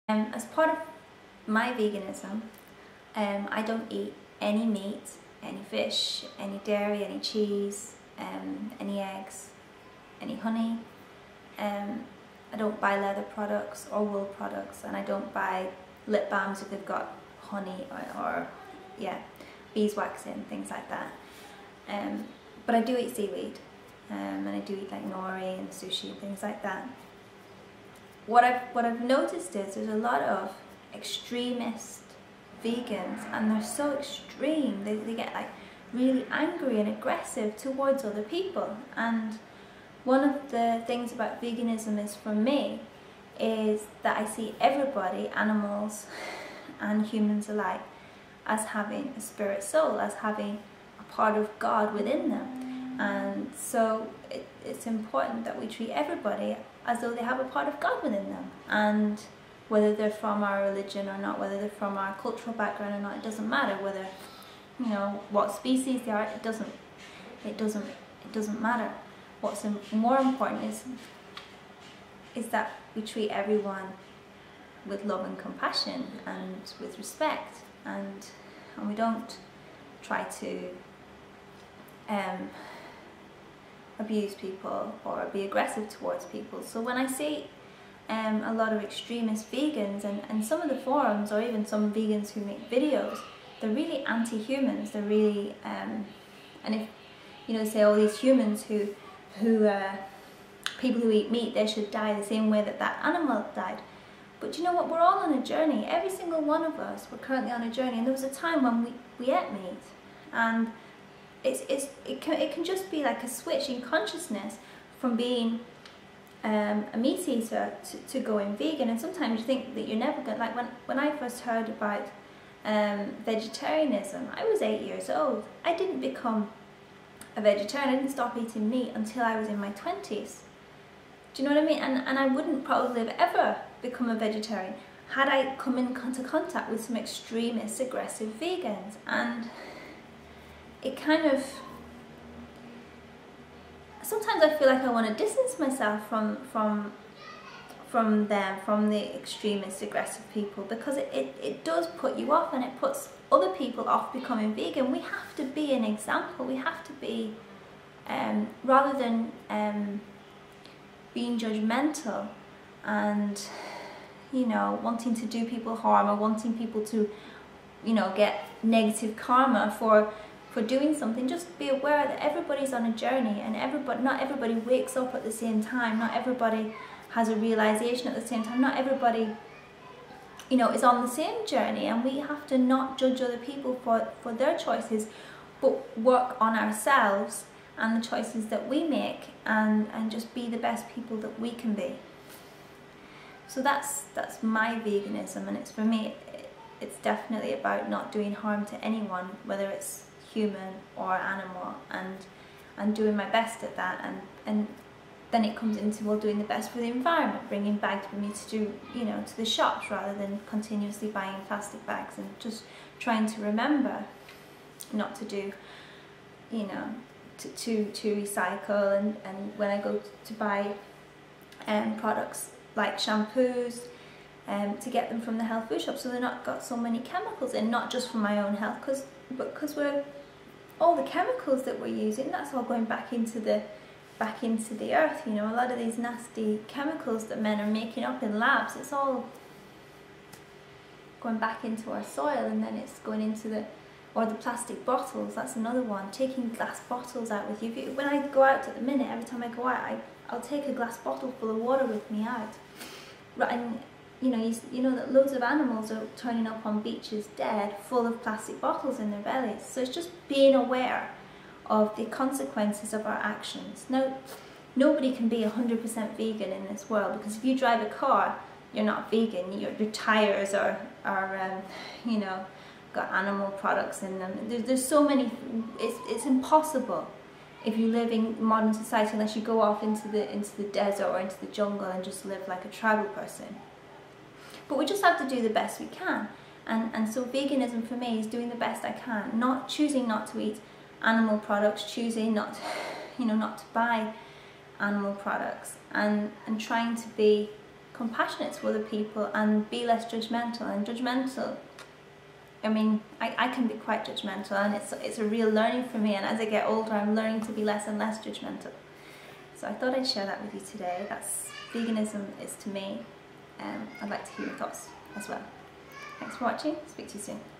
As part of my veganism, I don't eat any meat, any fish, any dairy, any cheese, any eggs, any honey. I don't buy leather products or wool products, and I don't buy lip balms if they've got honey or beeswax in, things like that. But I do eat seaweed, and I do eat like nori and sushi and things like that. What I've noticed is there's a lot of extremist vegans, and they're so extreme. They get like really angry and aggressive towards other people. And one of the things about veganism is, for me, is that I see everybody, animals and humans alike, as having a spirit soul, as having a part of God within them. And so it's important that we treat everybody as though they have a part of God within them. And whether they're from our religion or not, whether they're from our cultural background or not, it doesn't matter. Whether, you know, what species they are, it doesn't matter. What's more important is that we treat everyone with love and compassion and with respect, and we don't try to abuse people or be aggressive towards people. So when I see a lot of extremist vegans, and some of the forums, or even some vegans who make videos, they're really anti-humans. They're really and if you know, say all these humans who people who eat meat, they should die the same way that animal died. But you know what, we're all on a journey. Every single one of us, we're currently on a journey, and there was a time when we ate meat, and it can just be like a switch in consciousness from being a meat eater to going vegan. And sometimes you think that you're never going, like when I first heard about vegetarianism, I was 8 years old. I didn't become a vegetarian, I didn't stop eating meat until I was in my 20s. Do you know what I mean? And I wouldn't probably have ever become a vegetarian had I come into contact with some extremist, aggressive vegans. And it kind of, sometimes I feel like I want to distance myself from them, from the extremist, aggressive people, because it does put you off, and it puts other people off becoming vegan. We have to be an example. We have to be, rather than being judgmental and, you know, wanting to do people harm, or wanting people to, you know, get negative karma for doing something. Just be aware that everybody's on a journey, and not everybody wakes up at the same time. Not everybody has a realization at the same time. Not everybody, you know, is on the same journey, and we have to not judge other people for their choices, but work on ourselves and the choices that we make, and just be the best people that we can be. So that's my veganism, and it's, for me, it's definitely about not doing harm to anyone, whether it's human or animal, and doing my best at that. And then it comes into, well, doing the best for the environment, bringing bags for me to do, you know, to the shops, rather than continuously buying plastic bags, and just trying to remember not to do, you know, to recycle. And when I go to buy products like shampoos, to get them from the health food shop, so they're not got so many chemicals in, not just for my own health, because we're, all the chemicals that we're using, that's all going back into the earth. You know, a lot of these nasty chemicals that men are making up in labs, it's all going back into our soil, and then it's going into the plastic bottles. That's another one, taking glass bottles out with you. When I go out at the minute, every time I go out, I'll take a glass bottle full of water with me out. Right, and you know that loads of animals are turning up on beaches dead, full of plastic bottles in their bellies. So it's just being aware of the consequences of our actions. Now, nobody can be 100% vegan in this world, because if you drive a car, you're not vegan. Your tires are you know, got animal products in them. There's so many. It's impossible if you live in modern society, unless you go off into the desert or into the jungle and just live like a tribal person. But we just have to do the best we can, and so veganism for me is doing the best I can, not choosing not to eat animal products, choosing not, not to buy animal products, and trying to be compassionate to other people and be less judgmental. And judgmental, I mean, I can be quite judgmental, and it's a real learning for me, and as I get older I'm learning to be less and less judgmental. So I thought I'd share that with you today. That's veganism is to me. I'd like to hear your thoughts as well. Thanks for watching, speak to you soon.